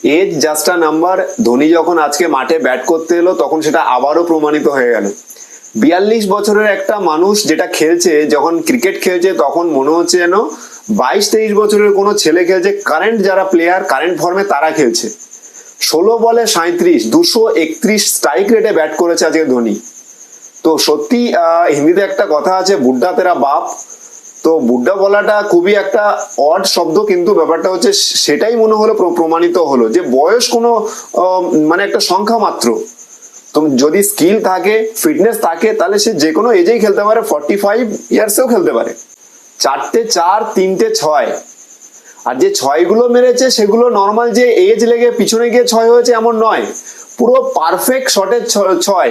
Age just a number. Dhoni যখন আজকে মাঠে ব্যাট করতে এলো তখন সেটা আবারও প্রমাণিত হয়ে গেল। 42 বছরের একটা মানুষ যেটা খেলছে, যখন ক্রিকেট খেলছে তখন মনে হচ্ছে যেন 22-23 বছরের কোনো ছেলে খেলছে। কারেন্ট যারা প্লেয়ার কারেন্ট ফর্মে তারা খেলছে। 16 বলে 37, 231 স্ট্রাইক রেটে ব্যাট করেছে আজকে ধোনি। তো সত্যি হিন্দিতে একটা কথা আছে, বুড্ডা তেরা বাপ। তো বুড্ডা বলাটা খুবই একটা অড শব্দ, কিন্তু ব্যাপারটা হচ্ছে সেটাই মনে হলো, প্রমাণিত হলো যে বয়স কোনো মানে একটা সংখ্যা মাত্র। তো যদি স্কিল থাকে, ফিটনেস থাকে, তাহলে সে যে কোনো এজেই খেলতে পারে, 45 ইয়ার্সেও খেলতে পারে। 4টে 4, 3টে 6। আর যে ছয়গুলো মেরেছে সেগুলো নর্মাল যে এজ লেগে পিছনে গিয়ে ছয় হয়েছে এমন নয়, পুরো পারফেক্ট শটের ছয়।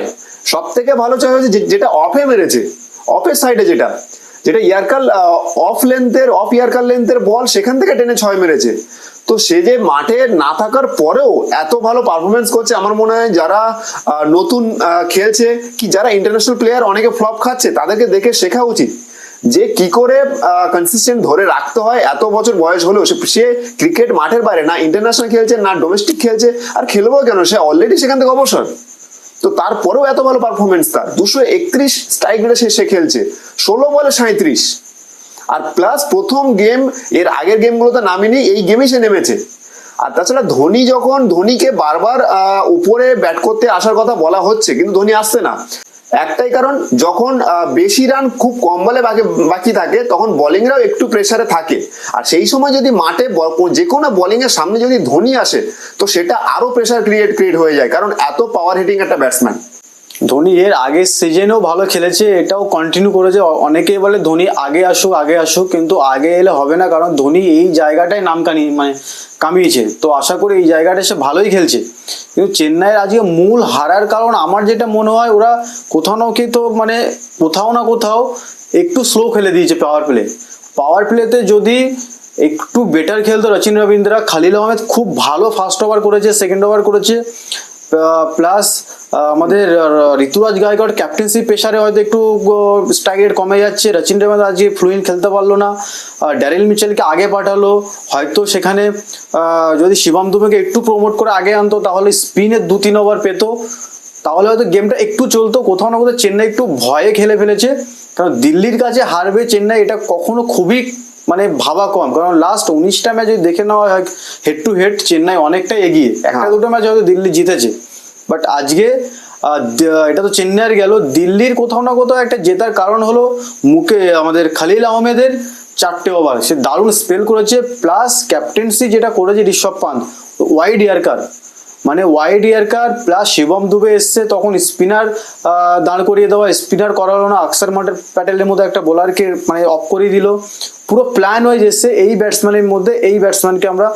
সব থেকে ভালো ছয় হয়েছে যেটা অফে মেরেছে, অফের সাইডে, যেটা যেটা ইয়ারকার অফ ইয়ারকার লেন্থের বল, সেখান থেকে টেনে ছয় মেরেছে। তো সে যে মাঠে না থাকার পরেও এত ভালো পারফরমেন্স করছে, আমার মনে হয় যারা নতুন খেলছে কি যারা ইন্টারন্যাশনাল প্লেয়ার অনেকে ফ্লপ খাচ্ছে, তাদেরকে দেখে শেখা উচিত যে কি করে কনসিস্টেন্ট ধরে রাখতে হয়। এত বছর বয়স হলেও সে ক্রিকেট মাঠের বাইরে না ইন্টারন্যাশনাল খেলছে না ডোমেস্টিক খেলছে, আর খেলবো কেন, সে অলরেডি সেখান থেকে অবসর। তো তারপরেও এত ভালো পারফরমেন্স তার, 231 স্ট্রাইক রেটে সে খেলছে, 16 বলে 37। আর প্লাস প্রথম গেম, এর আগের গেমগুলোতে নামেনি, এই গেমই সে নেমেছে। আর তাছাড়া ধোনিকে বারবার উপরে ব্যাট করতে আসার কথা বলা হচ্ছে, কিন্তু ধোনি আসছে না। একটাই কারণ, যখন বেশি রান খুব কম বলে বাকি থাকে তখন বোলিংরাও একটু প্রেসারে থাকে। আর সেই সময় যদি মাঠে যে কোনো বোলিং এর সামনে যদি ধোনি আসে, তো সেটা আরো প্রেসার ক্রিয়েট হয়ে যায়, কারণ এত পাওয়ার হিটিং একটা ব্যাটসম্যান। ধোনি এর আগের সিজনেও ভালো খেলেছে, এটাও কন্টিনিউ করেছে। অনেকেই বলে ধোনি আগে আসুক, কিন্তু আগে এলে হবে না, কারণ ধোনি এই জায়গাটায় নাম কামিয়েছে। তো আশা করি এই জায়গাটা সে ভালোই খেলছে। কিন্তু চেন্নাইয়ের আজকে মূল হারার কারণ আমার যেটা মনে হয়, ওরা কোথাও না কোথাও একটু স্লো খেলে দিয়েছে পাওয়ার প্লেতে যদি একটু বেটার খেলতো রচিন রবীন্দ্রা, খালিল আহমেদ খুব ভালো ফার্স্ট ওভার করেছে, সেকেন্ড ওভার করেছে, প্লাস আমাদের ঋতুরাজ গায়কোয়াড় ক্যাপ্টেন্সি প্রেসারে হয়তো একটু স্ট্রাইক রেট কমে যাচ্ছে। রচিন রবীন্দ্র আজকে ফ্লুয়েন্ট খেলতে পারলো না, ড্যারেল মিচেলকে আগে পাঠালো। হয়তো সেখানে যদি শিবম দুবেকে একটু প্রমোট করে আগে আনতো, তাহলে স্পিনের 2-3 ওভার পেতো, তাহলে হয়তো গেমটা একটু চলতো। কোথাও না কোথাও চেন্নাই একটু ভয়ে খেলে ফেলেছে, কারণ দিল্লির কাছে হারবে চেন্নাই এটা কখনো খুবই ভাবা কম। কারণ লাস্ট 19টা ম্যাচ যদি দেখে নেওয়া হয় হেড টু হেড, চেন্নাই অনেকটাই এগিয়ে, একটা দুটো ম্যাচ হয়তো দিল্লি জিতেছে। বাট আজকে এটা তো চেন্নাইয়ের গেল, দিল্লির কোথাও না কোথাও একটা জেতার কারণ হলো আমাদের খালিল আহমেদের 4টে ওভার, সে দারুণ স্পেল করেছে। প্লাস ক্যাপ্টেন্সি যেটা করেছে Rishabh Pant, wide yorker plus Shivam Dube এসছে, তখন স্পিনার দাঁড় করিয়ে দেওয়া, স্পিনার করালো না, অক্ষর প্যাটেলের মধ্যে একটা বোলারকে অফ করিয়ে দিল। পুরো প্ল্যান ওয়াইজ এসছে এই ব্যাটসম্যানের মধ্যে, এই ব্যাটসম্যানকে আমরা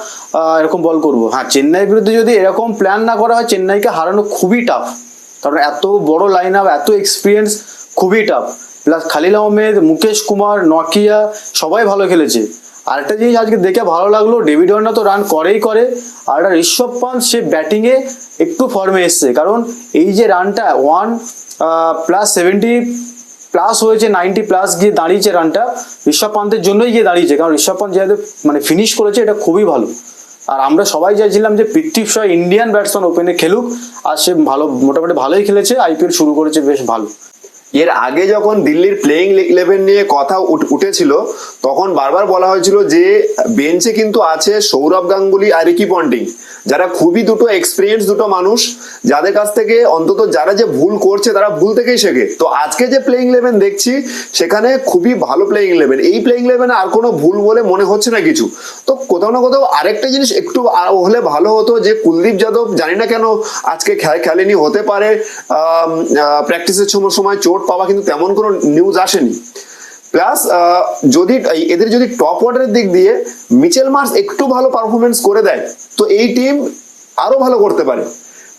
এরকম বল করবো। হ্যাঁ, চেন্নাইয়ের বিরুদ্ধে যদি এরকম প্ল্যান না করা হয়, চেন্নাইকে হারানো খুবই টাফ, কারণ এত বড় লাইন আপ, এত এক্সপিরিয়েন্স, খুবই tough. Plus Khaleel Ahmed, Mukesh Kumar, Nokia সবাই ভালো খেলেছে। আরেকটা জিনিস আজকে দেখে ভালো লাগলো, ডেভিড ওয়ার্নার তো রান করে, আর একটা ঋষভ পান্ত সে ব্যাটিংয়ে একটু ফর্মে এসছে, কারণ এই যে রানটা 1+70 প্লাস হয়েছে, 90 প্লাস গিয়ে দাঁড়িয়েছে, রানটা ঋষভ পান্তের জন্যই গিয়ে দাঁড়িয়েছে, কারণ ঋষভ পান্ত যেহেতু ফিনিশ করেছে, এটা খুবই ভালো। আর আমরা সবাই চাইছিলাম যে পৃথ্বী শা ইন্ডিয়ান ব্যাটসম্যান ওপেনে খেলুক, আর সে মোটামুটি ভালোই খেলেছে, আইপিএল শুরু করেছে বেশ ভালো। এর আগে যখন দিল্লির প্লেইং 11 নিয়ে কথা উঠেছিল, তখন বারবার বলা হয়েছিল যে বেঞ্চে কিন্তু আছে সৌরভ গাঙ্গুলি আর রিকি পন্টিং, যারা খুবই দুটো এক্সপিরিয়েন্স দুটো মানুষ, যাদের কাছ থেকে অন্তত যারা যে ভুল করছে তারা ভুল থেকেই শেখে। তো আজকে যে প্লেইং 11 দেখছি, সেখানে খুবই ভালো প্লেইং 11। এই প্লেইং 11 আর কোনো ভুল বলে মনে হচ্ছে না কিছু। তো কোথাও না কোথাও আরেকটা জিনিস একটু হলে ভালো হতো, যে কুলদীপ যাদব জানি না কেন আজকে খেলেনি, হতে পারে প্র্যাকটিসের সময় চোট পাওয়া, কিন্তু তেমন কোনো নিউজ আসেনি। প্লাস এদের যদি টপ অর্ডারের দিক দিয়ে মিচেল মার্শ একটু ভালো পারফরমেন্স করে দেয়, তো এই টিম আরো ভালো করতে পারে।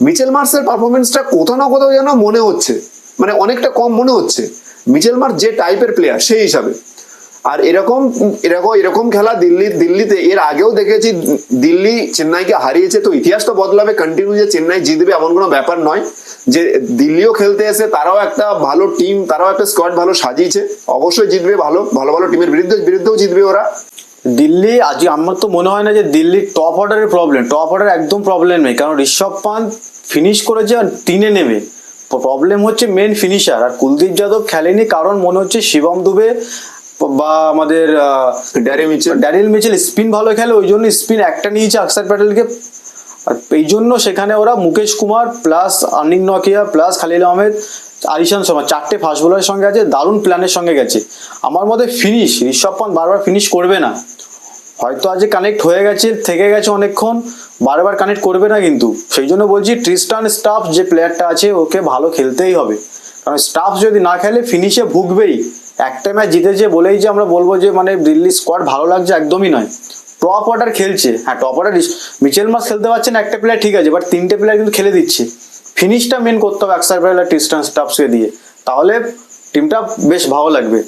মিচেল মার্শের পারফরমেন্সটা কোথাও না কোথাও যেন মনে হচ্ছে অনেকটা কম মনে হচ্ছে। মিচেল মার্শ যে টাইপের প্লেয়ার সেই হিসাবে। আর এরকম খেলা দিল্লিতে এর আগেও দেখেছি, দিল্লি চেন্নাইকে হারিয়েছে। তো ইতিহাস তো বদলাবে, কন্টিনিউ যে চেন্নাই জিতবে এমন কোনো ব্যাপার নয়। যে দিল্লিও খেলতে এসে তারাও একটা ভালো টিম, তারাও একটা স্কোয়াড ভালো সাজিয়েছে, অবশ্যই জিতবে, ভালো টিমের বিরুদ্ধেও জিতবে ওরা। দিল্লি আজকে আমার তো মনে হয় না যে দিল্লির টপ অর্ডারের প্রবলেম, টপ অর্ডার একদম প্রবলেম নেই, কারণ ঋষভ পান্ত ফিনিশ করেছে আর 3-এ নেমে। প্রবলেম হচ্ছে মেন ফিনিশার, আর কুলদীপ যাদব খেলেনি কারণ মনে হচ্ছে শিবম দুবে বা আমাদের ড্যারিল মিচেল স্পিন ভালো খেলে, ওই জন্য স্পিন একটা নিয়েছে অক্ষর প্যাটেলকে। আর এই জন্য সেখানে ওরা মুকেশ কুমার প্লাস আর্নিং নকিয়া প্লাস খালিল আহমেদ আরিশান শর্মা 4টে ফাস্ট বোলারের সঙ্গে আছে, দারুণ প্ল্যানের সঙ্গে গেছে। আমার মতে ফিনিশ ঋষভ পান্ত বারবার ফিনিশ করবে না, হয়তো আজ কানেক্ট হয়ে গেছে, থেকে গেছে অনেকক্ষণ, বারবার কানেক্ট করবে না কিন্তু। সেই জন্য বলছি ট্রিস্টান স্টাফ যে প্লেয়ারটা আছে ওকে ভালো খেলতেই হবে, কারণ স্টাফ যদি না খেলে ফিনিশে ভুগবেই। একটা ম্যাচ জিতেছে বলেই যে আমরা বলবো যে মানে দিল্লি স্কোয়াড ভালো লাগছে, একদমই নয়। টপ অর্ডার খেলছে, হ্যাঁ টপ অর্ডার মিচেল মার্শ খেলতে পারছে না একটা প্লেয়ার ঠিক আছে, বাট 3টে প্লেয়ার কিন্তু খেলে দিচ্ছে। ফিনিশটা মেন করতে হবে অ্যাক্সার প্যাটেল আর ট্রিস্টান স্টাফসকে দিয়ে, তাহলে টিমটা বেশ ভালো লাগবে।